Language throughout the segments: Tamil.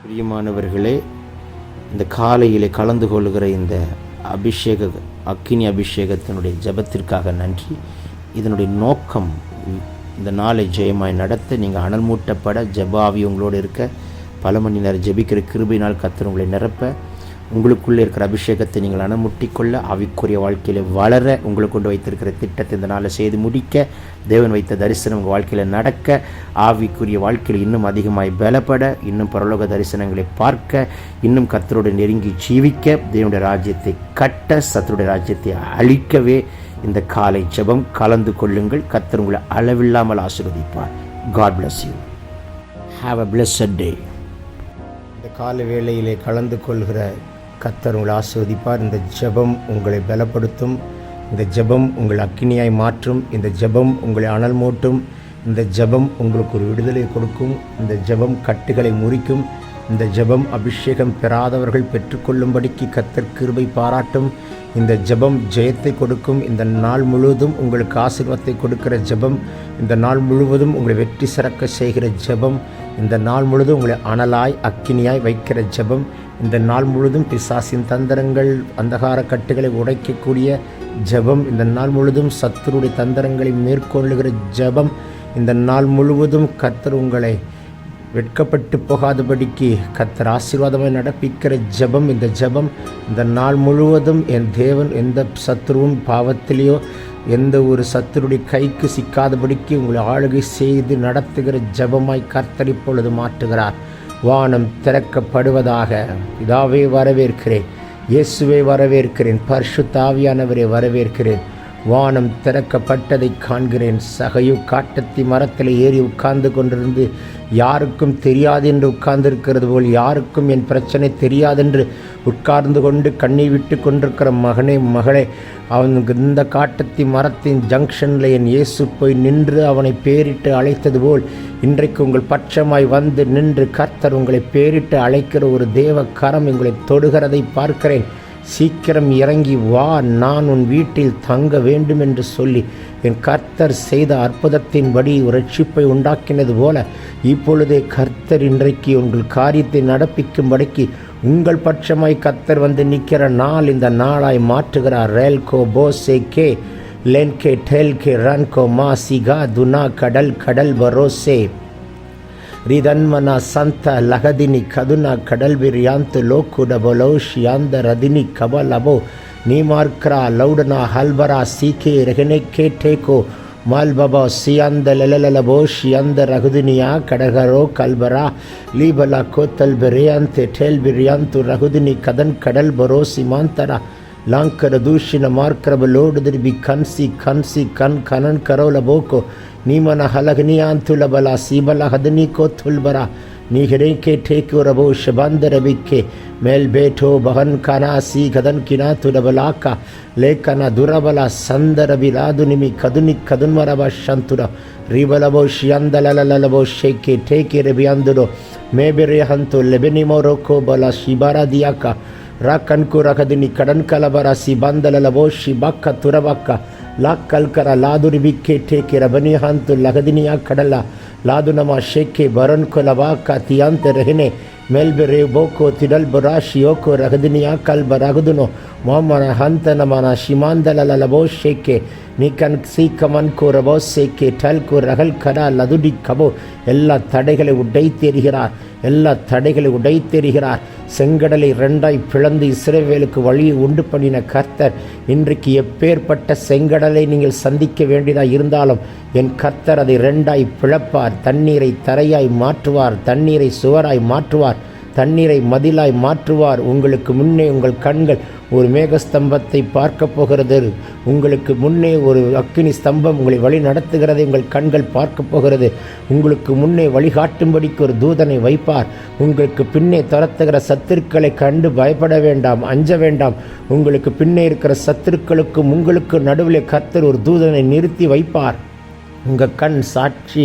பிரியமானவர்களே, இந்த காலையிலே கலந்து கொள்கிற இந்த அக்கினி அபிஷேகத்தினுடைய ஜெபத்திற்காக நன்றி. இதனுடைய நோக்கம் இந்த நாளை ஜெயமாய் நடத்த, நீங்கள் அனல் மூட்டப்பட, ஜெபாவி உங்களோடு இருக்க, பல மணி நேரம் ஜெபிக்கிற கிருபையினால் கர்த்தர் உங்களை நிரப்ப, உங்களுக்குள்ளே இருக்கிற அபிஷேகத்தை நீங்கள் அனமுட்டிக்கொள்ள, ஆவிக்குரிய வாழ்க்கையில் வளர, உங்களுக்கு கொண்டு வைத்திருக்கிற திட்டத்தை இந்த நாளை செய்து முடிக்க, தேவன் வைத்த தரிசனம் உங்கள் வாழ்க்கையில் நடக்க, ஆவிக்குரிய வாழ்க்கையில் இன்னும் அதிகமாய் பலப்பட, இன்னும் பரலோக தரிசனங்களை பார்க்க, இன்னும் கர்த்தரோடு நெருங்கி ஜீவிக்க, தேவனுடைய ராஜ்யத்தை கட்ட, சத்துருடைய ராஜ்யத்தை அழிக்கவே இந்த காலை ஜெபம் கலந்து கொள்ளுங்கள். கர்த்தர் உங்களை அளவில்லாமல் ஆசீர்வதிப்பார். God bless you. Have a blessed day. இந்த கால வேளையிலே கலந்து கொள்கிற கர்த்தர் உங்களை ஆசீர்வதிப்பார். இந்த ஜெபம் உங்களை பலப்படுத்தும். இந்த ஜெபம் உங்களை அக்கினியாய் மாற்றும். இந்த ஜெபம் உங்களை அனல் மூட்டும். இந்த ஜெபம் உங்களுக்கு ஒரு விடுதலை கொடுக்கும். இந்த ஜெபம் கட்டுகளை முறிக்கும். இந்த ஜெபம் அபிஷேகம் பெறாதவர்கள் பெற்றுக்கொள்ளும்படிக்கு கர்த்தர் கிருபை பாராட்டும். இந்த ஜெபம் ஜெயத்தை கொடுக்கும். இந்த நாள் முழுவதும் உங்களுக்கு ஆசீர்வாதத்தை கொடுக்கிற ஜெபம். இந்த நாள் முழுவதும் உங்களை வெற்றி சிறக்க செய்கிற ஜெபம். இந்த நாள் முழுவதும் உங்களை அனலாய் அக்கினியாய் வைக்கிற ஜெபம். இந்த நாள் முழுவதும் பிசாசின் தந்திரங்கள், அந்தகார கட்டுகளை உடைக்கக்கூடிய ஜெபம். இந்த நாள் முழுவதும் சத்துருடைய தந்திரங்களை மேற்கொள்ளுகிற ஜெபம். இந்த நாள் முழுவதும் கர்த்தர் உங்களை வெட்கப்பட்டு போகாதபடிக்கு கர்த்தர் ஆசீர்வாதமாய் நடப்பிக்கிற ஜெபம். இந்த ஜெபம் இந்த நாள் முழுவதும் என் தேவன் எந்த சத்துருவும் பாவத்திலேயோ எந்த ஒரு சத்துருடைய கைக்கு சிக்காதபடிக்கு உங்களை ஆளுகை செய்து நடத்துகிற ஜெபமாய் கர்த்தர் இப்பொழுது மாற்றுகிறார். வானம் திறக்கப்படுவதாக. பிதாவே வரவேற்கிறேன், இயேசுவே வரவேற்கிறேன், பரிசுத்த ஆவியானவரே வரவேற்கிறேன். வானம் திறக்கப்பட்டதை காண்கிறேன். சகையு காட்டத்தி மரத்தில் ஏறி உட்கார்ந்து கொண்டிருந்து யாருக்கும் தெரியாது என்று உட்கார்ந்திருக்கிறது போல், யாருக்கும் என் பிரச்சனை தெரியாதென்று உட்கார்ந்து கொண்டு கண்ணீர் விட்டு கொண்டிருக்கிற மகனே மகளே, அவனுக்கு இந்த காட்டத்தி மரத்தின் ஜங்ஷனில் என் இயேசு போய் நின்று அவனை பேரிட்டு அழைத்தது போல், இன்றைக்கு உங்கள் பட்சமாய் வந்து நின்று கர்த்தர் உங்களை பேரிட்டு அழைக்கிற ஒரு தேவ கரம் உங்களை தொடுகிறதை பார்க்கிறேன். சீக்கிரம் இறங்கி வா, நான் உன் வீட்டில் தங்க வேண்டும் என்று சொல்லி என் கர்த்தர் செய்த அற்புதத்தின்படி ஒரு ரட்சிப்பை உண்டாக்கினது போல, இப்பொழுதே கர்த்தர் இன்றைக்கு உங்கள் காரியத்தை நடப்பிக்கும்படிக்கு உங்கள் பட்சமாய் கர்த்தர் வந்து நிற்கிற நாள் இந்த நாளாய் மாற்றுகிறார். ரேல்கோ போசே கே லென்கே டெல்கே ரன்கோ மா சிகா துனா கடல் கடல் பரோசே ரிதன்மனா சந்த லகதினி கதுனா கடல் விரியாந்து லோக்குடபலோஷியாந்த ரதினி கபலபோ நீமார்க்ரா லவுடனா ஹல்பரா சீகே ரெகனெக்கே டேகோ மால்பபா சியாந்த லலலபோ ஷியாந்த ரகுதினியா கடகரோ கல்பரா லீபலா கோத்தல் பெரியாந்தே டேல் பிரியாந்து ரகுதினி கதன் கடல் பரோ சிமாந்தரா லாங்கர தூஷின மார்க்கரபலோடு திருபி கன்சி கன்சி கன் கனன் கரோலபோக்கோ நீமன ஹலகனியாந்துலபலா சீபல ஹதனிகோ துல்பரா நீஹரேக்கே டேக்குரபோ ஷபந்தரபிக்கே மேல் பேட்டோ பகன் கனா சி கதன் கினா துடபலாக்கா லேக்கன துரபலா சந்தரபிலாது நிமி கதுனி கதுன்மரப சந்துர ரிபலபோ ஷியந்தலலலபோ ஷேக்கே டேக்கே ரபியாந்துடோ மேபெரே ஹந்து லெபெனிமோரோக்கோ பலா ஷிபாரா தியாக்கா ராக்கன்கு ரகதினி கடன் கலபரா சி பந்தலலபோ ஷிபாக்கா துரபாக்கா லாக்கல்கர லாதுரிபிக்கே டேக்கே ரபனிஹாந்து லகதினியா கடலா லாதுனமா ஷேக்கே பரன் கொலவாக்கா தியாந்த ரெஹினே மெல்பெரே போக்கோ திடல் பராஷியோக்கோ ரகதினியா கல்ப ரகுதுனோ மாமன ஹந்தனமான ஷிமாந்தலலபோ ஷேக்கே நீக்கன் சீக்கமன் கூறபோ சேக்கே டல்கு ரகல் கரா லதுடி கபோ எல்லா தடைகளை உடைத்தெறிகிறார். எல்லா தடைகளை உடைத்தெறிகிறார். செங்கடலை இரண்டாய் பிளந்து இஸ்ரவேலுக்கு வழியை உண்டு பண்ணின கர்த்தர் இன்றைக்கு எப்பேற்பட்ட செங்கடலை நீங்கள் சந்திக்க வேண்டியதாக இருந்தாலும் என் கர்த்தர் அதை இரண்டாய் பிளப்பார். தண்ணீரை தரையாய் மாற்றுவார். தண்ணீரை சுவராய் மாற்றுவார். தண்ணீரை மதிலாய் மாற்றுவார். உங்களுக்கு முன்னே உங்கள் கண்கள் ஒரு மேகஸ்தம்பத்தை பார்க்க போகிறது. உங்களுக்கு முன்னே ஒரு அக்கினி ஸ்தம்பம் உங்களை வழி நடத்துகிறதை உங்கள் கண்கள் பார்க்க போகிறது. உங்களுக்கு முன்னே வழிகாட்டும்படிக்கு ஒரு தூதனை வைப்பார். உங்களுக்கு பின்னே துரத்துகிற சத்துருக்களை கண்டு பயப்பட வேண்டாம், அஞ்ச வேண்டாம். உங்களுக்கு பின்னே இருக்கிற சத்துருக்களுக்கும் உங்களுக்கு நடுவில் கர்த்தர் ஒரு தூதனை நிறுத்தி வைப்பார். உங்கள் கண் சாட்சி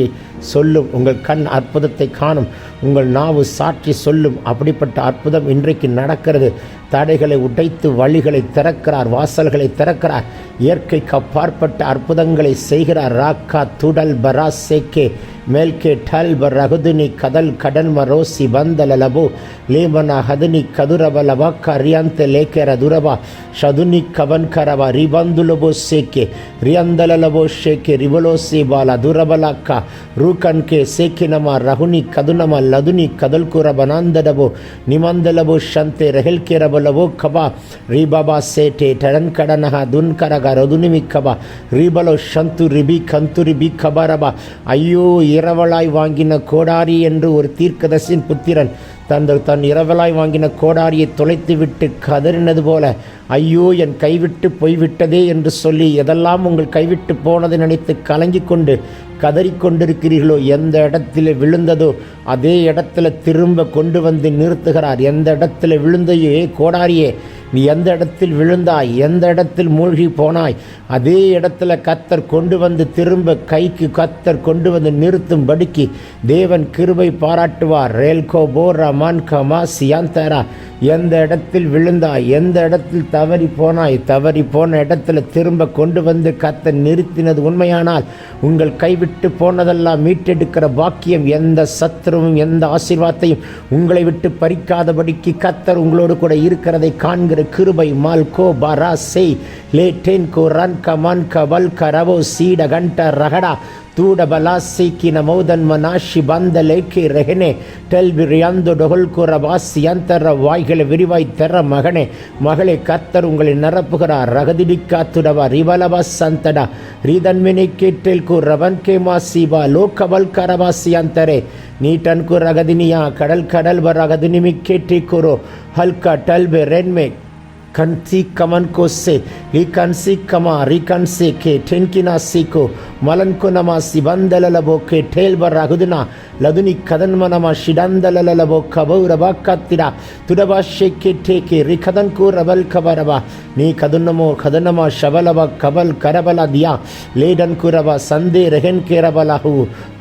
சொல்லும். உங்கள் கண் அற்புதத்தை காணும். உங்கள் நாவு சாட்சி சொல்லும். அப்படிப்பட்ட அற்புதம் இன்றைக்கு நடக்கிறது. தடைகளை உடைத்து வழிகளை திறக்கிறார். வாசல்களை திறக்கிறார். இயற்கைக்கு அப்பாற்பட்ட அற்புதங்களை செய்கிறார். ராக்கா துடல் பரா சேக்கே மேல்கே டல்ப ரகுதுனி கதல் கடன் மரோசி பந்தலலபோ லேமனா ஹதுனி கதுரபலபா கரியாந்த லேக்கர துரபா ஷதுனி கவன் கரபா ரிபந்துலபோ சேக்கே ரியாந்தலலபோ ஷேக்கே ரிவலோசி பாலா துரபலாக்கா ரூகன்கே சேக்கினமா ரகுனி கதுனமா லதுனி கதல் குரபனாந்தடபோ நிமந்தலபோ ஷந்தே ரெஹல்கேரபலபோ கபா ரிபாபா சேட்டே டடன் கடனஹா துன்கரக ரதுனிமி கபா ரிபலோ ஷந்து ரிபி கந்து ரிபி கபரபா. ஐயோ, இரவலாய் வாங்கின கோடாரி என்று ஒரு தீர்க்கதரிசியின் புத்திரன் தன் இரவலாய் வாங்கின கோடாரியை தொலைத்து விட்டு கதறினது போல, ஐயோ என் கைவிட்டு போய்விட்டதே என்று சொல்லி எதெல்லாம் உங்கள் கைவிட்டு போனதை நினைத்து கலங்கி கொண்டு கதறிக்கொண்டிருக்கிறீர்களோ, எந்த இடத்துல விழுந்ததோ அதே இடத்துல திரும்ப கொண்டு வந்து நிறுத்துகிறார். எந்த இடத்துல விழுந்தையோ கோடாரியே, நீ எந்த இடத்தில் விழுந்தாய், எந்த இடத்தில் மூழ்கி போனாய், அதே இடத்துல கத்தர் கொண்டு வந்து திரும்ப கைக்கு கத்தர் கொண்டு வந்து நிறுத்தும்படிக்கு தேவன் கிருபை பாராட்டுவார். ரேல்கோ போரா மான்கா மாசியாந்தரா. எந்த இடத்தில் விழுந்தாய், எந்த இடத்தில் தவறி போனாய், தவறி போன இடத்துல திரும்ப கொண்டு வந்து கத்தர் நிறுத்தினது உண்மையானால் உங்கள் கைவிட்டு போனதெல்லாம் மீட்டெடுக்கிற பாக்கியம் எந்த சத்துருவும் எந்த ஆசீர்வாதத்தையும் உங்களை விட்டு பறிக்காதபடிக்கு கத்தர் உங்களோடு கூட இருக்கிறதை காண்கிற கிருபை மால்கோ பாரா செய் லே டென்கோ ரன் கமான் கவல் கரவோ சீட கண்ட ரகடா தூட பலாசிக்கின மௌதன் மனாஷி பந்த லேக்கி ரெஹனே டெல்பி ரியாந்து டொகல் குரபாசி அந்தர வாய்களை விரிவாய் தர மகனே மகளே கத்தர் உங்களை நிரப்புகிறார். ரகதிடி காத்துடவா ரிவலபா சந்தடா ரீதன்மினி கேட்டேல் கு ரவன் கேமா சீபா லோகவல் கரபாசி அந்தரே நீட்டன் கு ரகதினியா கடல் கடல் வ ரகதினிமி கேட்டி grow ஹல்கா டல்பே ரென்மே கன்சி come on கோசே ரிகன்சி comma ரிகன்சி K டென்கினா சீகோ மலன்கு நமா சிபந்தலலபோ K டேல்பர் ரகுதுனா லதுனி கதன்மனமா ஷிடந்தலலபோ கபௌரபா கத்திரா துடபா ஷேக்கே டேக்கே ரிகதன் கூ ரபல் கபரபா நீ கதுன்னமோ கதனமா ஷபலபா கபல் கரபலா தியா லேடன் குரபா சந்தே ரெஹன் கேரபலஹு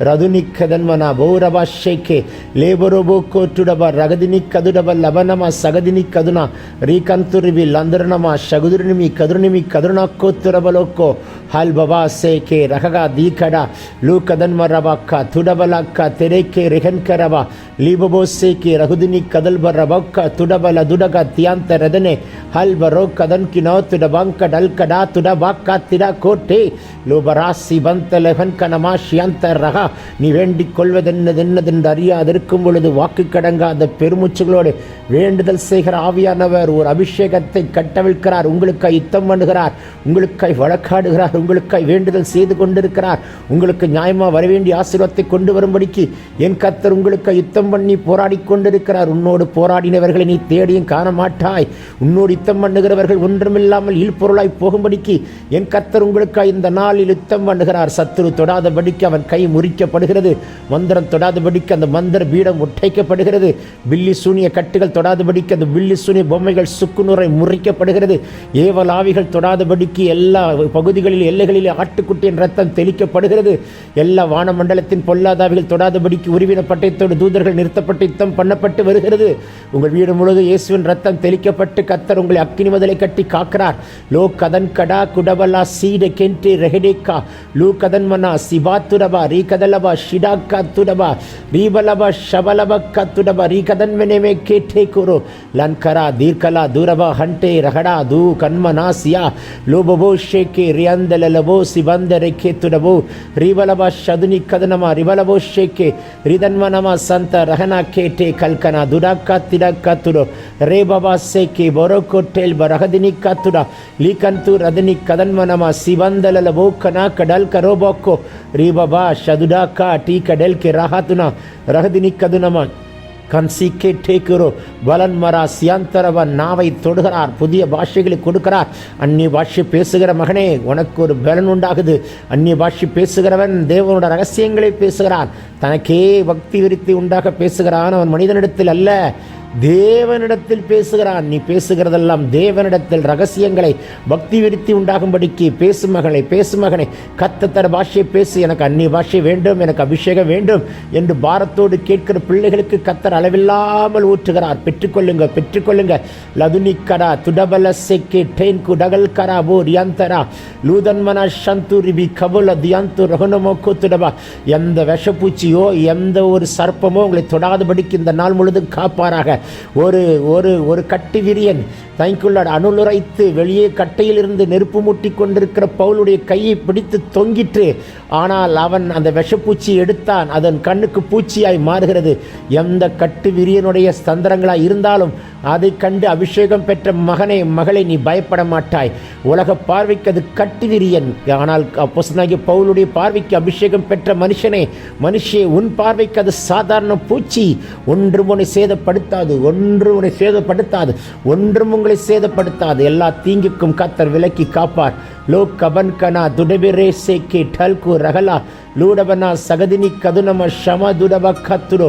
ரதுனி கதன்மனா பௌரபா ஷேக்கே லேபரோபோ கோட்டுடபா ரகதினி கதுடபா லபனமா சகதினி கதுனா ரிகந்துரிவி லந்தரனமா ஷகுதுர்னிமி கதுர்னிமி கதுர்னா கோத்துரபலோக்கோ ஹல் பபா சேகே ரககா தீகடா லூகதன்மரபாக்கா துடபலாக்கா தெரேக்கே ரிஹன்கரபா லீபபோ சேகே ரகுதினி கதல்பரபக்கா துடபல துடகா தியாந்த ரதனே ஹல் பரோ கதன் கினோ துடபாங்க டல்கடா துடபாக்கா திடா கோட்டே லோபராசி பந்த லெஹன் கனமா ஷியந்த ரகா. நீ வேண்டிக் கொள்வதென்னதென்னதென்று அறியாதிருக்கும் பொழுது வாக்கு கடங்காத பெருமூச்சுகளோடு வேண்டுதல் செய்கிற ஆவியானவர் ஒரு அபிஷேகத்தை கட்டவிழ்க்கிறார். உங்களுக்காய் யுத்தம் பண்ணுகிறார், உங்களுக்காய் வழக்காடுகிறார், உங்களுக்காய் வேண்டுதல் செய்து கொண்டிருக்கிறார். உங்களுக்கு நியாயமா வரவேண்டிய ஆசீர்வாதத்தை கொண்டு வரும்படிக்கு என் கர்த்தர் உங்களுக்காய் யுத்தம் பண்ணி போராடி கொண்டிருக்கிறார். உன்னோடு போராடினவர்களை நீ தேடியும் காண மாட்டாய். உன்னோடு யுத்தம் பண்ணுகிறவர்கள் ஒன்றுமில்லாமல் இல்பொருளாய் போகும்படிக்கு என் கர்த்தர் உங்களுக்காய் இந்த நாளில் யுத்தம் பண்ணுகிறார். சத்துரு தொடாதபடிக்கு அவன் கை முறிக்கப்படுகிறது. மந்திரம் தொடாதபடிக்கு அந்த மந்திர பீடம் ஒட்டைக்கப்படுகிறது. பில்லி சூனிய கட்டுகள் தொடாதபடிக்கு அந்த பில்லி சூனிய பொம்மைகள் சுக்குநூறை முறிக்கப்படுகிறது. ஏவல் ஆவிகள் தொடாதபடிக்கு எல்லா பகுதிகளில் எல்லைகளில் ஆட்டுக்குட்டியின் ரத்தம் தெளிக்கப்படுகிறது. எல்லா வானமண்டலத்தின் பொல்லாதாவிகள் தொடாதபடிக்கு உருவின பட்டயத்தோடு தூதர்கள் நிறுத்தப்பட்டு யுத்தம் பண்ணப்பட்டு வருகிறது. உங்கள் வீடு முழுவதும் இயேசுவின் ரத்தம் தெளிக்கப்பட்டு கத்தர் உங்களை அக்கினி மதிலை கட்டி காக்கிறார். லோ கதன் கடா குடபலா சீட கென்டி ரெஹடேக்கா லூ கதன் மனா சிபாத்துடபா ரீகதலபா ஷிடாக்கா துடபா ரீபலபா ஷபலபக்கா துடபா ரீகதன் மெனேமே கேட்டே குரு லன்கரா தீர்கலா தூரபா ஹண்டே ரகடா தூ கன்மனா சியா லோபபோ ஷேக்கே ரியாந்தலலபோ சிபந்தரை கேத்துடபோ ரீபலபா ஷதுனி கதனமா ரிபலபோ ஷேக்கே ரிதன்மனமா சந்த ரஹனா கேட்டே கல்கனா துடாக்கா திடாக்கா துடோ ரேபபா சேக்கே பொரோகோட்டேல் பரகதினி காத்துடா லீகந்து ரதனி கதன்மனமா சிபந்தலலபோ கனா கடல் கரோபோக்கோ ரீபபா ஷதுடாக்கா டீ கடல் கே ரஹாத்துனா ரஹதினி கதுனமா கன்சிக்கே டேக்குரோ பலன் மரா சியாந்தரவன் நாவை தொடுகிறார். புதிய பாஷைகளை கொடுக்கிறார். அந்நிய பாஷை பேசுகிற மகனே உனக்கு ஒரு பலன் உண்டாகுது. அந்நிய பாஷை பேசுகிறவன் தேவனோட ரகசியங்களை பேசுகிறான். தனக்கே பக்தி விருத்தி உண்டாக பேசுகிறான். அவன் மனிதனிடத்தில் அல்ல, தேவனிடத்தில் பேசுகிறான். நீ பேசுகிறதெல்லாம் தேவனிடத்தில் ரகசியங்களை பக்தி விருத்தி உண்டாகும்படிக்கு பேசு மகளே, பேசு மகனே, கர்த்தர் பாஷையை பேசு, எனக்கு அந்நிய பாஷை வேண்டும், எனக்கு அபிஷேகம் வேண்டும் என்று பாரத்தோடு கேட்கிற பிள்ளைகளுக்கு கர்த்தர் அளவில்லாமல் ஊற்றுகிறார். பெற்றுக்கொள்ளுங்க, பெற்றுக்கொள்ளுங்க. லதுனிக்கரா துடபல செக்கே டென் குடகல் கரா போ ரியாந்தரா லூதன்மனா சந்தூரிபி கபுல தியாந்து ரகுனமோக்கு துடபா. எந்த விஷப்பூச்சியோ எந்த ஒரு சர்ப்பமோ உங்களை தொடாதபடிக்கு இந்த நாள் முழுதும் காப்பாராக. ஒரு ஒரு ஒரு கட்டி விரியன் தனிக்குள்ள அனுலுரைத்து வெளியே கட்டையிலிருந்து நெருப்பு மூட்டி கொண்டிருக்கிற பவுலுடைய கையை பிடித்து தொங்கிற்று. ஆனால் அவன் அந்த விஷப்பூச்சியை எடுத்தான், அதன் கண்ணுக்கு பூச்சியாய் மாறுகிறது. எந்த கட்டு விரியனுடைய தந்திரங்களாய் இருந்தாலும் அதை கண்டு அபிஷேகம் பெற்ற மகனே, மகளை, நீ பயப்பட மாட்டாய். உலக பார்வைக்கு அது கட்டு விரியன், ஆனால் அப்போஸ்தலனாகிய பவுலுடைய பார்வைக்கு அபிஷேகம் பெற்ற மனுஷனே, மனுஷே, உன் பார்வைக்கு அது சாதாரண பூச்சி. ஒன்றும் உன்னை சேதப்படுத்தாது, ஒன்றும் உன்னை சேதப்படுத்தாது, ஒன்றும் உங்களை சேதப்படுத்தாது. எல்லா தீங்குக்கும் கர்த்தர் விலக்கி காப்பார். லோ கபன் கனா துடபிரே சேக்கே டல்கு ரகலா லூடபனா சகதினி கதுனம ஷம துடப கத்துரோ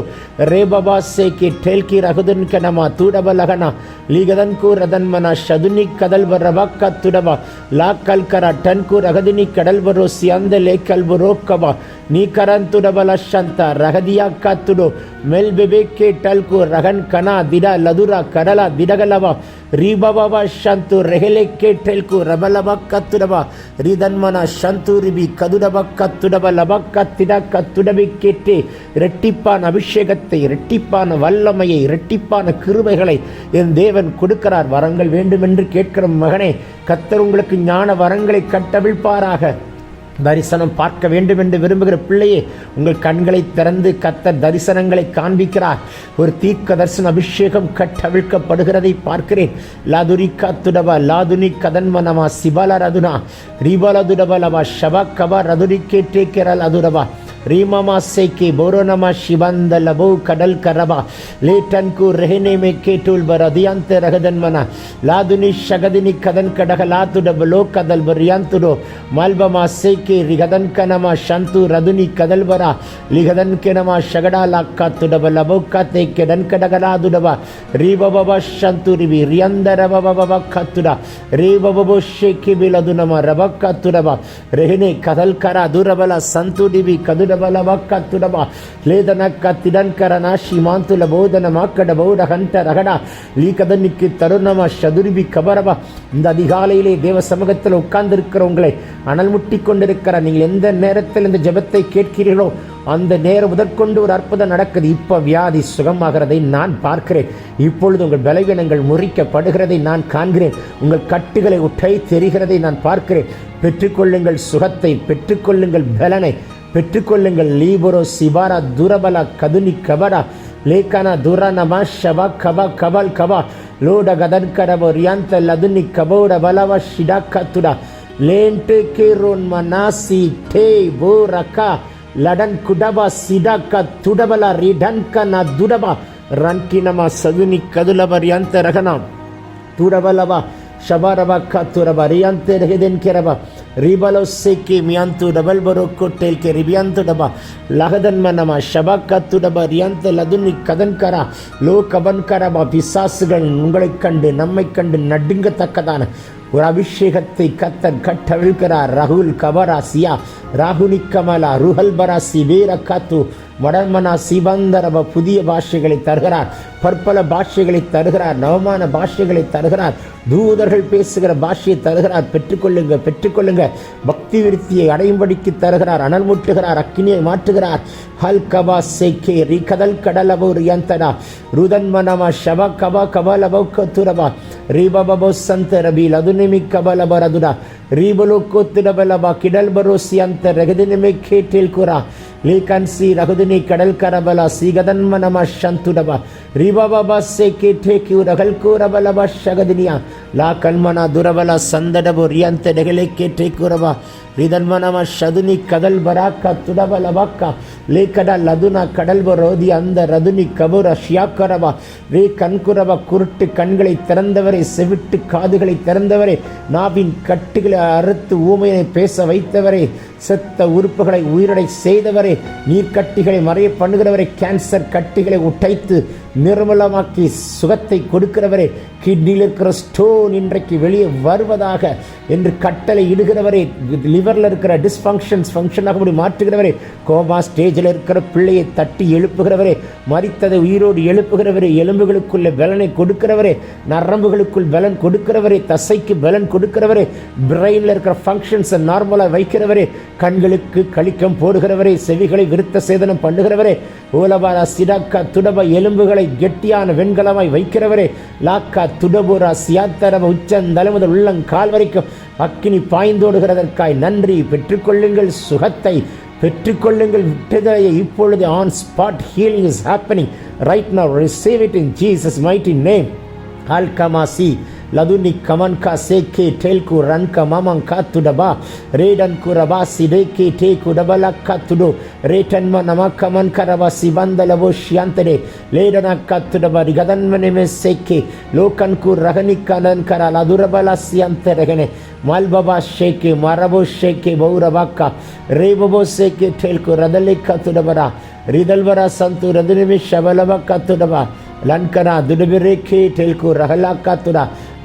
ரேபபா சேக்கே டெல்கி ரகுதன் கனமா தூடப லகனா லீகதன்கு ரதன்மனா ஷதுனி கதல்வ ரபக்க துடபா லா கல்கரா டன்கு ரகதினி கடல்வரோ சியந்த லே கல்வரோ கபா நீ கரன் துடபல ஷந்த ரகதியா கத்துடோ மெல் பெபேக்கே டல்கு ரகன் கனா திடா லதுரா கரலா திடகலவா ரீபபா ஷந்து ரெஹெலேக்கே டெல்கு ரபலபா கத்துடபா ரீதன்மனா ஷந்தூரிபி கதுடப கத்துடப லபக்க திடக்க துடபி கேட்டே. இரட்டிப்பான அபிஷேகத்தை, இரட்டிப்பான வல்லமையை, இரட்டிப்பான கிருபைகளை என் தேவன் கொடுக்கிறார். வரங்கள் வேண்டும் என்று கேட்கிற மகனே, கர்த்தர் உங்களுக்கு ஞான வரங்களை கட்டவிழ்ப்பாராக. தரிசனம் பார்க்க வேண்டும் என்று விரும்புகிற பிள்ளையே, உங்கள் கண்களை திறந்து கர்த்தர் தரிசனங்களை காண்பிக்கிறார். ஒரு தீர்க்க தரிசன அபிஷேகம் கட்டவிழ்க்கப்படுகிறதை பார்க்கிறேன். லாதுரி கத்துடவா லாதுனி கதன்மனமா சிபல ரதுனா ரீபலதுடபலவா ஷபக்கவா ரதுரி கேட்டே கேரல் அதுரவா ரீமமா சேக்கே போரோனமா சிவந்த லபோ கடல் கரபா லேட்டன்கு ரெஹனே மே கேட்டூல் பரதியாந்த ரகதன்மனா லாதுனி ஷகதினி கதன் கடக லாதுடபலோ கதல் பரியாந்துடோ மால்பமா சேக்கே ரிகதன் கனமா ஷந்து ரதுனி கதல் பரா லிகதன் கெனமா ஷகடா லாக்கா துடப லபோ காத்தே கெடன் கடகலாதுடபா ரீபபபா ஷந்து ரிவி ரியந்தரபபபா கத்துடா ரீபபபோ ஷேக்கே பிலதுனமா ரபக்கா துடபா ரெஹனே கதல் கரா துரபல சந்து ரிவி கதுட ಬಲವಕ್ಕತ್ತುಡಬ ಲೇದನಕ್ಕ ತಿಡನ್ಕರನ ಶ್ರೀಮಾಂತುಲ ಬೋಧನ ಮಾಕಡ ಬೋಡ ಹಂಟ ರಗಡ லீகதன்னிக்கு தருணமா சதுரிபி கபரபா. இந்த அதிகாலையிலே தேவ சமூகத்தில் உட்கார்ந்திருக்கிறவங்களை அனல் முட்டி கொண்டிருக்கிற நீங்கள் எந்த நேரத்தில் இந்த ஜெபத்தை கேட்கிறீர்களோ அந்த நேரம் முதற்கொண்டு ஒரு அற்புதம் நடக்குது. இப்போ வியாதி சுகமாகிறதை நான் பார்க்கிறேன். இப்பொழுது உங்கள் பலவீனங்கள் முறிக்கப்படுகிறதை நான் காண்கிறேன். உங்கள் கட்டுகளை உட்டை தெரிகிறதை நான் பார்க்கிறேன். பெற்றுக்கொள்ளுங்கள் சுகத்தை, பெற்றுக்கொள்ளுங்கள் பலனை, பெற்றுக்கொள்ளுங்கள். லீபரோ சிபாரா துரபலா கதுனி கபடா லேக்கனா துரனமா ஷபா கபா கபல் கபா லோட கதன்கரபோ ரியாந்த லதுனி கபோட பலவ ஷிடா கத்துடா லேன்ட்டு கேரோன் மனாசி டே போ ரக்கா லடன் குடபா சிடாக்க துடபலா ரிடன்க நா துடபா ரன்கினமா சதுனி கதுலப ரியாந்த ரகனா துடபலவா ಶಬರಬ ಕತ್ತುರಬ ರಿಯಂತೆ ರಹಿದೆನ್ ಕೆರಬ ರಿಬಲೋ ಸೆಕ್ಕಿ ಮಿಯಂತು ಡಬಲ್ ಬರೋ ಕೊಟ್ಟೆಲ್ ಕೆ ರಿಬಿಯಂತು ಡಬ ಲಹದನ್ಮನಮ ಶಬ கத்துடப ரியந்த லதுனி கதன்கர லோ கபன்கரப. பிசாசுகள் உங்களை கண்டு நம்மை கண்டு நடுங்கத்தக்கதான ஒரு அபிஷேகத்தை கத்தன் கட்டவிழ்கிறார். ரகுல் கபரா சியா ராகுனி கமலா ருஹல் பரா சிபேர காத்து வடமனா சிபந்தரப. புதிய பாஷைகளை தருகிறார், பற்பல பாஷைகளை தருகிறார், நவமான பாஷைகளை தருகிறார், தூதர்கள் பேசுகிற பாஷையை தருகிறார். பெற்றுக்கொள்ளுங்க, பெற்றுக்கொள்ளுங்க. பக்தி விருத்தியை அடையும்படிக்கு தருகிறார். அனல் மூட்டுகிறார், அக்கினியை மாற்றுகிறார். ஹல் கபா சேக்கே ரி கதல் கடலபோ ரியந்தடா ருதன்மனமா ஷபா கபா கபலபோ கத்துரபா ரீபபோ சந்த ரபி லதுனிமி கபலபரதுடா ரீபலோ கோத்துடபலபா கிடல் பரோசி அந்த ரகதினிமே கேட்டில் குரா ಲೇಕನ್ಸಿ ರಹುದಿನಿ ಕಡಲ್ ಕರಬಲ ಸಿಗದನ್ಮನಮ ಶಂತುಡಬ ರಿಬಬ ಸೇಕೆ ಟೇಕ್ಯು ರಗಲ್ಕು ರಬಲಬ ಶಗದಿನಿಯ ಲಾ ಕಲ್ಮನ ದುರಬಲ ಸಂದಡಬು ರಿಯಂತೆ ಡಗಲೇಕೆ ಟೇಕುರಬ ರಿದನ್ಮನಮ ಶದುನಿ ಕದಲ್ ಬರಾಕ ತುಡಬಲ ಬಕ್ಕ ಲೇಕಡ ಲದುನ கடல் ரோதி அந்த ரதுனி கபுர ஷியாக்கரப ரே கண்குரப. குருட்டு கண்களை திறந்தவரே, செவிட்டு காதுகளை திறந்தவரே, நாவின் கட்டுகளை அறுத்து ஊமையை பேச வைத்தவரே, செத்த உறுப்புகளை உயிரடை செய்தவரே, நீர்க்கட்டிகளை மறைய பண்ணுகிறவரே, கேன்சர் கட்டிகளை உடைத்து நிர்மலமாக்கி சுகத்தை கொடுக்கிறவரே, கிட்னியில் இருக்கிற ஸ்டோன் இன்றைக்கு வெளியே வருவதாக என்று கட்டளை இடுகிறவரே, லிவரில் இருக்கிற டிஸ்ஃபங்க்ஷன்ஸ் ஃபங்க்ஷனாக மாற்றுகிறவரே, கோமா ஸ்டேஜில் இருக்கிற பிள்ளையை தட்டி எழுப்புகிறவரே, மரித்ததை உயிரோடு எழுப்புகிறவரே, எலும்புகளுக்குள்ள பலனை கொடுக்கிறவரே, நரம்புகளுக்குள் பலன் கொடுக்கிறவரே, தசைக்கு பலன் கொடுக்கிறவரே, பிரெயினில் இருக்கிற ஃபங்க்ஷன்ஸை நார்மலாக வைக்கிறவரே, கண்களுக்கு கழிக்கம் போடுகிறவரே, செவிகளை விருத்த சேதனம் பண்ணுகிறவரே, ஓலபாரா சிடாக்கா துடப எலும்புகளை கெட்டியான வெண்கலமாய் வைக்கிறவரே, லாக்கா துடபுரா சியாத்தரம உச்சந்தலை முதல் உள்ளங்கால் வரைக்கும் அக்கினி பாய்ந்தோடுகிறதற்காய் நன்றி. பெற்றுக்கொள்ளுங்கள் சுகத்தை, பெற்றுக்கொள்ளுங்கள் விடுதலையை இப்பொழுது. On spot healing is happening right now. Receive it in Jesus mighty name. ஆல்கமாசி லதுனி கமன்கா சேக்கே டெல்கு ரன்க மமங்கா துடபா ரேடன் குரபா சிடேக்கே டே குடபலக்கா துடு ரேட்டன்ம நமக்கமன் கரபா சிபந்தலவோ ஷியாந்தடே லேடனக்கா துடபா ரிகதன்மனெமே சேக்கே லோகன் கு ரகனிக்கனன் கர லதுரபல சியந்தரகனே மால்பபா ஷேக்கே மரபோ ஷேக்கே பௌரபாக்கா ரேபபோ சேக்கே டெல்கு ரதலிக்கா துடபரா ரிதல்வரா சந்து ரதுனிமி ஷபலபக்கா துடபா லன்கனா துடுபிரேக்கே டெல்கு ரஹலாக்கா துடா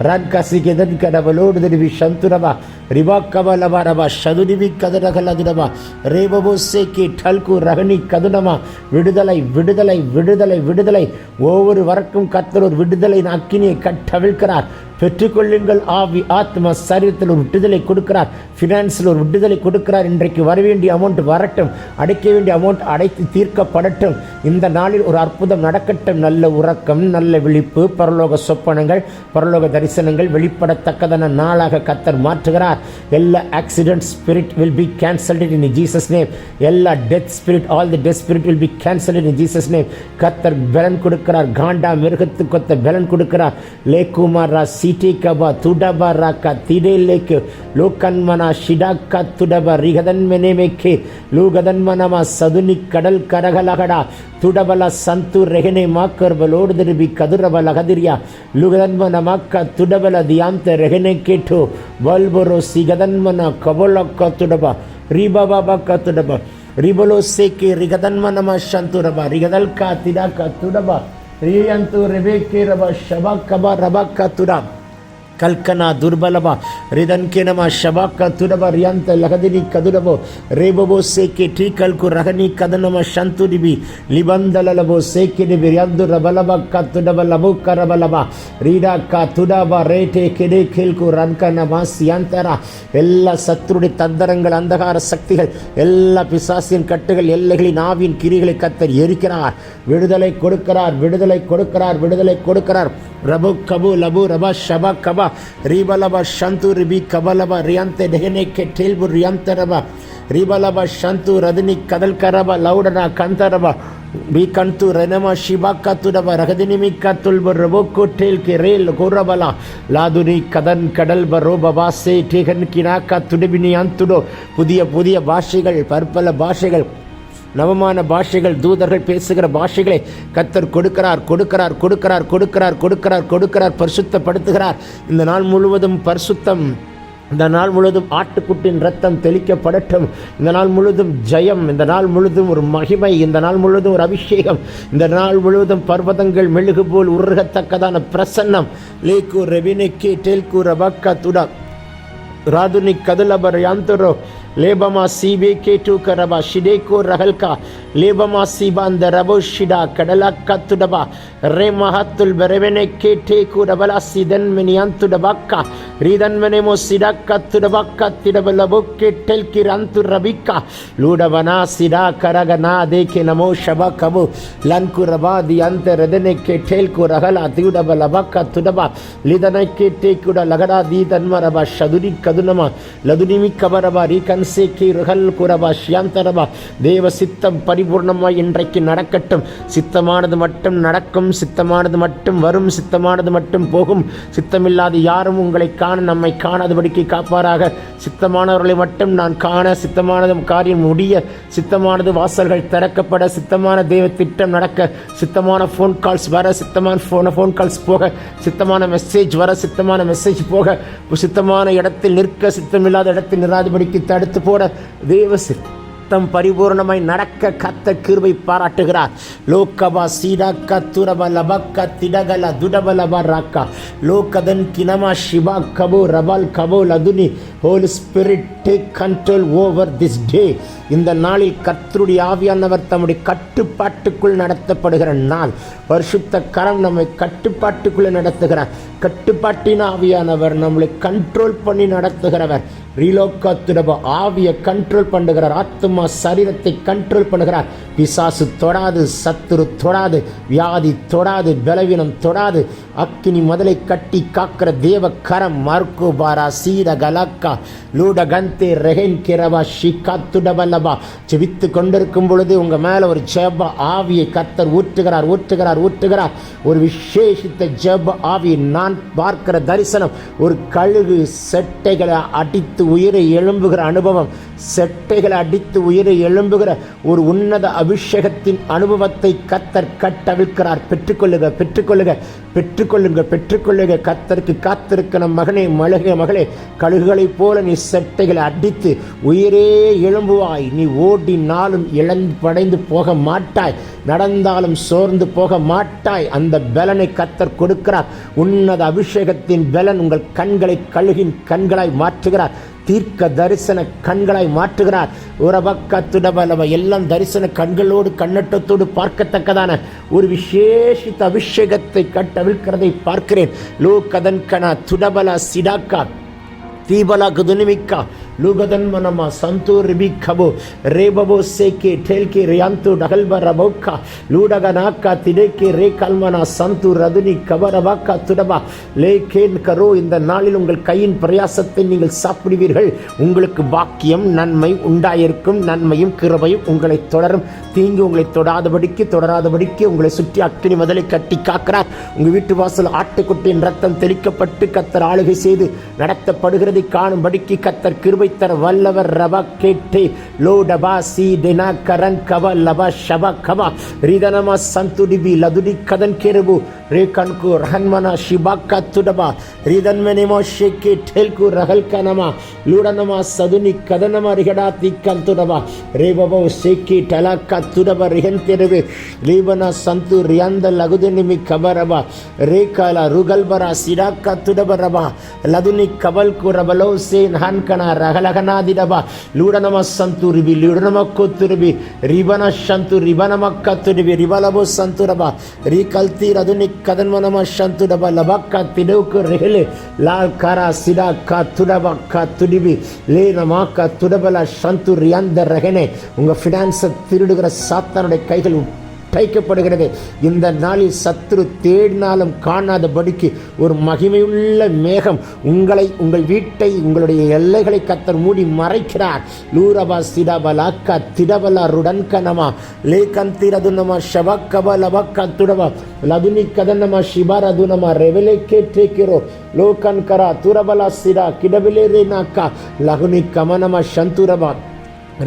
ரன்கசி கெதன் கடவலோடு திருவி சந்துரபா ரிவாக்கபலபா ரபா ஷதுனிவி கதரகலதுடபா ரேபபோ சேக்கே டல்கு ரகனி கதுனமா. விடுதலை விடுதலை விடுதலை விடுதலை. ஒவ்வொரு வரக்கும் கர்த்தர் ஒரு விடுதலை அக்கினியை கட்டவிழ்க்கிறார். பெற்றுக்கொள்ளுங்கள். ஆவி ஆத்மா சரீரத்தில் ஒரு விடுதலை கொடுக்கிறார். ஃபினான்ஸில் ஒரு விடுதலை கொடுக்கிறார். இன்றைக்கு வர வேண்டிய அமௌண்ட் வரட்டும், அடைக்க வேண்டிய அமௌண்ட் அடைத்து தீர்க்கப்படட்டும். இந்த நாளில் ஒரு அற்புதம் நடக்கட்டும். நல்ல உறக்கம், நல்ல விழிப்பு, பரலோக சொப்பனங்கள், பரலோக தரிசனங்கள் வெளிப்படத்தக்கதான நாளாக கர்த்தர் மாற்றுகிறார். எல்லா accident spirit will be cancelled in Jesus name. எல்லா death spirit, all the death spirit will be cancelled in Jesus name. கர்த்தர் பலன் கொடுக்கிறார். காண்டா மிருகத்துக்கு கொத்த பலன் கொடுக்கிறார். லேக்குமாரா சிட்டிகபா துடபா ராக்கா திடேலேக்கு லோகன்மனா ஷிடாக்கா துடபா ரிகதன்மெனேமேக்கே லூகதன்மனமா சதுனி கடல் கரகலகடா துடபல சந்து ரெகனே மாக்கர்பலோடு திருபி கதுரபல கதிரியா லுகதன்மனமாக்கா துடபல தியாந்த ரெகனே கேட்டோ வல்பொரோ சிகதன்மன கபலக்கா துடபா ரிபாபாக்கா துடபா ரிபலோ சேக்கே ரிகதன்மனமா சந்துரபா ரிகதல்கா திடாக்கா துடபா ரியந்து ரெபேக்கே ரபா ஷபாக்கபா ரபாக்கா துடா கல்கனா துர்பலபா ரிதன்கேனமா ஷபாக்கா துடபா ரியாந்த லகதினி கதுடபோ ரேபபோ சேக்கே டீகல்கு ரகனி கதனமா சந்துடிபி லிபந்தலலபோ சேக்கே டிபி ரியாது ரபலபக்கா துடப லபுக்கா ரபலபா ரீடாக்கா துடபா ரேட்டே கெடே கேல்கு ரன்கனமா சியாந்தரா. எல்லா சத்துருடைய தந்தரங்கள், அந்தகார சக்திகள், எல்லா பிசாசின் கட்டுகள், எல்லைகளின் ஆவியின் கிரிகளை கர்த்தர் எரிக்கிறார். விடுதலை கொடுக்கிறார், விடுதலை கொடுக்கிறார், விடுதலை கொடுக்கிறார். ரபு கபு லபு ரபா ஷபா கபா ரிபலபா ஷந்து ரிபி கபலபா ரியாந்தே டெஹனே கே டேல்பு ரியாந்தரபா ரிபலபா ஷந்து ரதினி கதல் கரபா லவுடனா கந்தரபா பி கந்து ரெனமா ஷிபாக்கா துடபா ரகதினிமி கத்துல்பு ரபோக்கோ டேல் கே ரேல் கோரபலா லாதுனி கதன் கடல் பரோபா சே டேகன் கினாக்கா துடபினி அந்துடோ. புதிய புதிய பாஷைகள், பற்பல பாஷைகள், நவமான பாஷைகள், தூதர்கள் பேசுகிற பாஷைகளை கர்த்தர் கொடுக்கிறார் கொடுக்கிறார் கொடுக்கிறார் கொடுக்கிறார் கொடுக்கிறார் கொடுக்கிறார் பரிசுத்தப்படுத்துகிறார். இந்த நாள் முழுவதும் பரிசுத்தம். இந்த நாள் முழுவதும் ஆட்டுக்குட்டின் ரத்தம் தெளிக்கப்படட்டும். இந்த நாள் முழுவதும் ஜெயம். இந்த நாள் முழுவதும் ஒரு மகிமை. இந்த நாள் முழுவதும் ஒரு அபிஷேகம். இந்த நாள் முழுவதும் பர்வதங்கள் மெழுகு போல் உருகத்தக்கதான பிரசன்னம். லேக்கு ரெபினெக்கே டேல்கு ரபாக்கா துடா ராதுனி கதுலபர் யாந்தரோ லேபமா சீபே கேட்டு கரபா ஷிடேகோ ரஹல்கா லேபமா சீபாந்த ரபோ ஷிடா கடலக்கா துடபா ரே மஹத்துல் பெரவெனே கேட்டே குடபலா சிதன் மினியந்துடபாக்கா ரீதன்மனேமோ சிடாக்கா துடபாக்கா திடபலபோ கேட்டல் கிரந்து ரபிக்கா லூடவனா சிடா கரகனா தேகே நமோ ஷபா கபு லன்கு ரபா தி அந்த ரதனே கேட்டேல் கு ரஹலா திடபலபாக்கா துடபா லிதனை கேட்டே குட லகடா தி தன்மரபா ஷதுரி கதுனமா லதுனிமி கபரபா ரீகன்சே கி ரஹல் குரபா ஷ்யாந்தரபா தேவ சித்தம் பரி பரிபூர்ணமாய் இன்றைக்கு நடக்கட்டும். சித்தமானது மட்டும் நடக்கும், சித்தமானது மட்டும் வரும், சித்தமானது மட்டும் போகும். சித்தமில்லாத யாரும் உங்களை காண நம்மை காணாதபடிக்கு காப்பாராக. சித்தமானவர்களை மட்டும் நான் காண, சித்தமானது காரியம் முடிய, சித்தமானது வாசல்கள் திறக்கப்பட, சித்தமான தெய்வ திட்டம் நடக்க, சித்தமான ஃபோன் கால்ஸ் வர, சித்தமான ஃபோன் கால்ஸ் போக, சித்தமான மெசேஜ் வர, சித்தமான மெசேஜ் போக, சித்தமான இடத்தில் நிற்க, சித்தமில்லாத இடத்தில் நிராதபடிக்கு தடுத்து போட தேவ பரிபூர்ணமாய் நடக்க கர்த்தர் கிருபை பாராட்டுகிறார். லோகபா சீடாக்கா துரப லபக்கா திடகல துடபலபா ராக்கா லோகதன் கினமா ஷிபா கபோ ரபால் கபோ லதுனி. Holy spirit take control over this day. இந்த நாளில் கர்த்தருடைய ஆவியானவர் தம்முடைய கட்டுப்பாட்டுக்குள் நடத்தப்படுகிற நாள். பரிசுத்த கரம் நம்மை கட்டுப்பாட்டுக்குள்ளே நடத்துகிறார். கட்டுப்பாட்டின் ஆவியானவர் நம்மளை கண்ட்ரோல் பண்ணி நடத்துகிறவர். ரீலோக்கத்துடப ஆவியை கண்ட்ரோல் பண்ணுகிறார். ஆத்மா சரீரத்தை கண்ட்ரோல் பண்ணுகிறார். பிசாசு தொடாது, சத்துரு தொடாது, வியாதி தொடாது, பலவீனம் தொடாது. அக்கினி முதலை கட்டி காக்கிற தேவ கரம். மார்க்கோ பாரா சீர கலக்கா லூடகந்தே ரெஹென் கிரவா ஷிகாத்துடபலபா. ஜெபித்து கொண்டிருக்கும் பொழுது உங்க மேல ஒரு ஜெப ஆவியை கர்த்தர் ஊற்றுகிறார். ஒரு விசேஷித்த ஜெப ஆவியை. நான் பார்க்கிற தரிசனம் ஒரு கழுகு செட்டைகளை அடித்து உயிரை எழும்புகிற அனுபவம். செட்டைகளை அடித்து உயிரை எழும்புகிற ஒரு உன்னத அபிஷேகத்தின் அனுபவத்தை கர்த்தர் கட்டவிழ்க்கிறார். பெற்றுக்கொள்ளுங்க. கர்த்தருக்கு காத்திருக்கிற மகனே, மகளே, கழுகுகளைப் போல நீ செட்டைகளை அடித்து உயிரே எழும்புவாய். நீ ஓடினாலும் இழந்து போக மாட்டாய், நடந்தாலும் சோர்ந்து போக மாட்டாய். அந்த பலனை கர்த்தர் கொடுக்கிறார். உன்னத அபிஷேகத்தின் பலன் உங்கள் கண்களை கழுகின் கண்களாய் மாற்றுகிறார். தீர்க்க தரிசன கண்களாய் மாற்றுகிறார். உறவக்கத்துடபலவ எல்லாம் தரிசன கண்களோடு கண்ணட்டத்தோடு பார்க்கத்தக்கதான ஒரு விசேஷித்த அபிஷேகத்தை கட்டவிழ்க்கிறதை பார்க்கிறேன். லோ கதன் கனா துடபல சிடாக்கா தீபலா குதுனிமிக்கா லூகதன் மனமா சந்தூ ரிபிகபோ ரேபபோ சேகே டேல்கே ரியாந்து டகல்ப ரபோக்கா லூடகனாக்கா திடேக்கே ரே கல்மனா சந்து ரதுனி கபரபாக்கா துடபா லேகேன் கரோ. இந்த நாளில் உங்கள் கையின் பிரயாசத்தை நீங்கள் சாப்பிடுவீர்கள். உங்களுக்கு பாக்கியம், நன்மை உண்டாயிருக்கும். நன்மையும் கிருபையும் உங்களை தொடரும். தீங்கு உங்களை தொடராதபடிக்கு உங்களை சுற்றி அக்கினி முதலை கட்டி காக்கிறார். உங்கள் வீட்டு வாசல் ஆட்டுக்குட்டியின் ரத்தம் தெளிக்கப்பட்டு கர்த்தர் ஆளுகை செய்து நடத்தப்படுகிறதை காணும்படிக்கு கர்த்தர் கிருபை தர வல்லவர். ரபா கேட்டே லோடபா சி டெனா கரன் கப லபா ஷபா கபா ரிதனமா சந்துடிபி லதுடி கதன் கேரபு ரே கன்கு ரஹன்மனா ஷிபாக்கா துடபா ரிதன்மனிமோ ஷேக்கே டெல்கு ரஹல் கனமா லூடனமா சதுனி கதனமா ரிகடா திக்கன் துடபா ரேபபோ ஷேக்கே டலாக்கா துடபா ரிஹன் தெரவு லீபனா சந்து ரியாந்த லகுதனிமி கபரபா ரேகாலா ருகல்பரா சிடாக்கா துடபரபா லதுனி கபல் குரபலோ சேன் ஹன்கனா ரகலகனாதிடபா லூடனம சந்துரிபி லூடனம கோத்துரிபி ரிபன சந்து ரிபனமக்க துரிபி ரிபலபோ சந்துரபா ரிகல்தி ரதுனி கதன்மனம சந்துடபா லபக்க திடவுக்கு ரெஹலே லால் கரா சிடா கா துடபா கா துடிபி லே நமாக்க துடபல சந்து ரியாந்த ரகனே. உங்க ஃபினான்ஸை திருடுகிற சாத்தானுடைய கைகள் தைக்கப்படுகிறது. இந்த நாளில் சத்துரு தேடினாலும் காணாதபடிக்கு ஒரு மகிமையுள்ள மேகம் உங்களை, உங்கள் வீட்டை, உங்களுடைய எல்லைகளை கர்த்தர் மூடி மறைக்கிறார். லூரபா சிடபலாக்கா திடபலா ருடன்கனமா லேகந்திரதுனமா ஷபக்கப லபக்கா துடபா லதுனி கதனமா ஷிபாரதுனமா ரெவலே கேட்கிறோ லோகன் கரா துரபலா சிடா கிடபிலே ரேனாக்கா லகுனி கமனமா சந்துரபா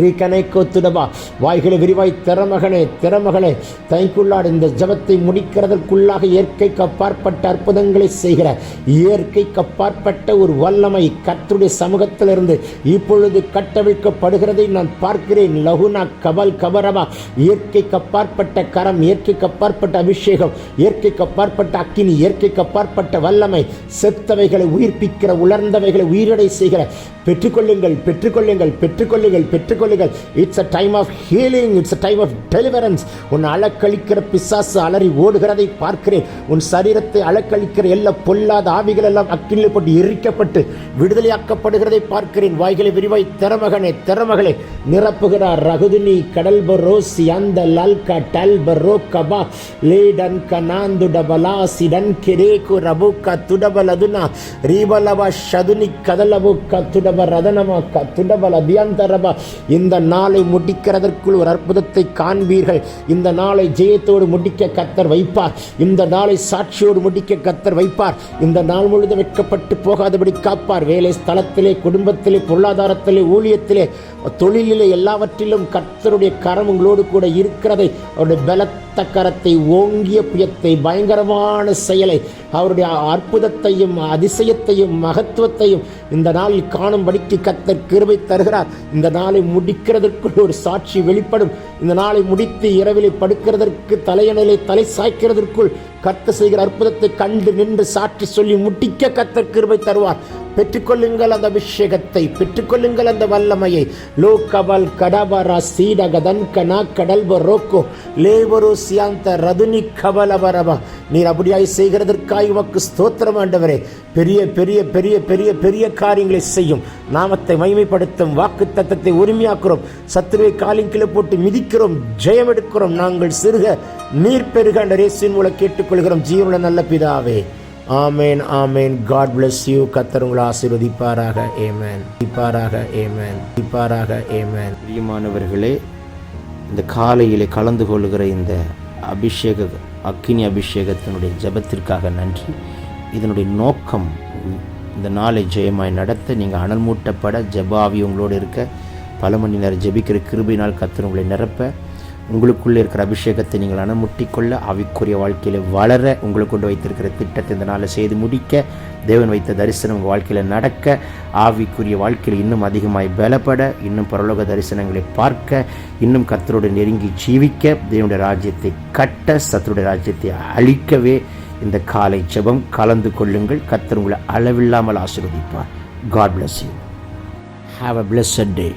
ரீகனைக்கோத்துடபா. வாய்களை விரிவாய் திறமகளே தைக்குள்ளாடு. இந்த ஜபத்தை முடிக்கிறதற்குள்ளாக இயற்கைக்கு அப்பாற்பட்ட அற்புதங்களை செய்கிற, இயற்கைக்கு அப்பாற்பட்ட ஒரு வல்லமை கர்த்தருடைய சமூகத்திலிருந்து இப்பொழுது கட்டவிழ்க்கப்படுகிறதை நான் பார்க்கிறேன். லகுனா கபல் கபரபா. இயற்கைக்கு அப்பாற்பட்ட கரம், இயற்கைக்கு அப்பாற்பட்ட அபிஷேகம், இயற்கைக்கு அப்பாற்பட்ட அக்கினி, இயற்கைக்கு அப்பாற்பட்ட வல்லமை, செத்தவைகளை உயிர்ப்பிக்கிற, உலர்ந்தவைகளை உயிரடை செய்கிற. பெற்றுக்கொள்ளுங்கள். It's a time of healing. It's a time of deliverance. உன் அலக்களிக்கிற பிசாசு அலறி ஓடுகிறதை பார்க்கிறேன். உன் சரீரத்தை அலக்களிக்கிற எல்லா பொல்லாத ஆவிகள் எல்லாம் அக்கினியில் போட்டு எரிக்கப்பட்டு விடுதலையாக்கப்படுகிறதை பார்க்கிறேன். வாய்களை விரிவாய் திறமகளே நிரப்புகிறார். ரகுதுனி கடல் பரோசி அந்த லல்கா டல் பரோக்கபா லேடன் கனாந்து டபலா சிடன் கிரேகு ரபுக்கா துடபலதுனா ரீபலபா ஷதுனி கதலபுக்கா துடப ரதனமா துடபல தியந்தரபா இந்த நாளை முடிக்கிறதற்குள் ஒரு அற்புதத்தை காண்பீர்கள். இந்த நாளை ஜெயத்தோடு முடிக்க கர்த்தர் வைப்பார். இந்த நாளை சாட்சியோடு முடிக்க கர்த்தர் வைப்பார். இந்த நாள் முழுதும் வெட்கப்பட்டு போகாதபடி காப்பார். வேலை ஸ்தலத்திலே, குடும்பத்திலே, பொருளாதாரத்திலே, ஊழியத்திலே, தொழிலிலே, எல்லாவற்றிலும் கர்த்தருடைய கரம் உங்களோடு கூட இருக்கிறதை, அவருடைய பலத்த கரத்தை, ஓங்கிய புயத்தை, பயங்கரமான செயலை, அவருடைய அற்புதத்தையும் அதிசயத்தையும் மகத்துவத்தையும் இந்த நாளில் காணும்படிக்கு கர்த்தர் கிருபை தருகிறார். இந்த நாளை முடிக்கிறதற்குள் ஒரு சாட்சி வெளிப்படும். இந்த நாளை முடித்து இரவிலே படுக்கிறதற்கு, தலையணையிலே தலை சாய்க்கிறதற்குள் கர்த்தர் செய்கிற அற்புதத்தை கண்டு நின்று சாட்சி சொல்லி முடிக்க கர்த்தர் கிருபை தருவார். பெற்றுக்கொள்ளுங்கள் அந்த அபிஷேகத்தை, பெற்றுக்கொள்ளுங்கள் அந்த வல்லமையை. லோ கபல் கடபரா சீடகதன் கனா கடல்ப ரோக்கோ லேவரோ சியாந்த ரதுனி கபலபரபா. நீர் அப்படியாய் செய்கிறதற்காக உமக்கு ஸ்தோத்திரம் ஆண்டவரே. பெரிய பெரிய பெரிய பெரிய பெரிய காரியங்களை செய்யும். நாமத்தை மகிமைப்படுத்தும் வாக்கு தத்தத்தை உரிமையாக்குறோம். சத்துருவை காலின் கீழே போட்டு மிதிக்கிறோம், ஜெயம் எடுக்கிறோம். நாங்கள் சிறுக நீர் பெருக என்ற இயேசுவின் மூலம் கேட்டுக்கொள்கிறோம் ஜீவனுள்ள நல்ல பிதாவே. ஆமேன், ஆமேன். God bless you. கர்த்தர் உங்களை ஆசீர்வதிப்பாராக. ஆமென். தீபாராக. ஆமென். தீபாராக. ஆமென். பிரியமானவர்களே, இந்த காலையிலே கலந்து கொள்கிற இந்த அக்கினி அபிஷேகத்தினுடைய ஜெபத்திற்காக நன்றி. இதனுடைய நோக்கம் இந்த நாளை ஜெயமாய் நடத்த, நீங்கள் அனல் மூட்டப்பட, ஜெபாவி உங்களோடு இருக்க, பல மணி நேரம் ஜெபிக்கிற கிருபையினால் கர்த்தர் உங்களை நிரப்ப, உங்களுக்குள்ளே இருக்கிற அபிஷேகத்தை நீங்கள் அனுமுட்டிக்கொள்ள, ஆவிக்குரிய வாழ்க்கையில் வளர, உங்களுக்கு கொண்டு வைத்திருக்கிற திட்டத்தை இந்த நாளில் செய்து முடிக்க, தேவன் வைத்த தரிசனம் உங்கள் வாழ்க்கையில் நடக்க, ஆவிக்குரிய வாழ்க்கையில் இன்னும் அதிகமாய் பலப்பட, இன்னும் பரலோக தரிசனங்களை பார்க்க, இன்னும் கர்த்தரோடு நெருங்கி ஜீவிக்க, தேவனுடைய ராஜ்யத்தை கட்ட, சத்துருடைய ராஜ்யத்தை அழிக்கவே இந்த காலை ஜெபம். கலந்து கொள்ளுங்கள். கர்த்தர் உங்களை அளவில்லாமல் ஆசீர்வதிப்பார். God bless you. Have a blessed day.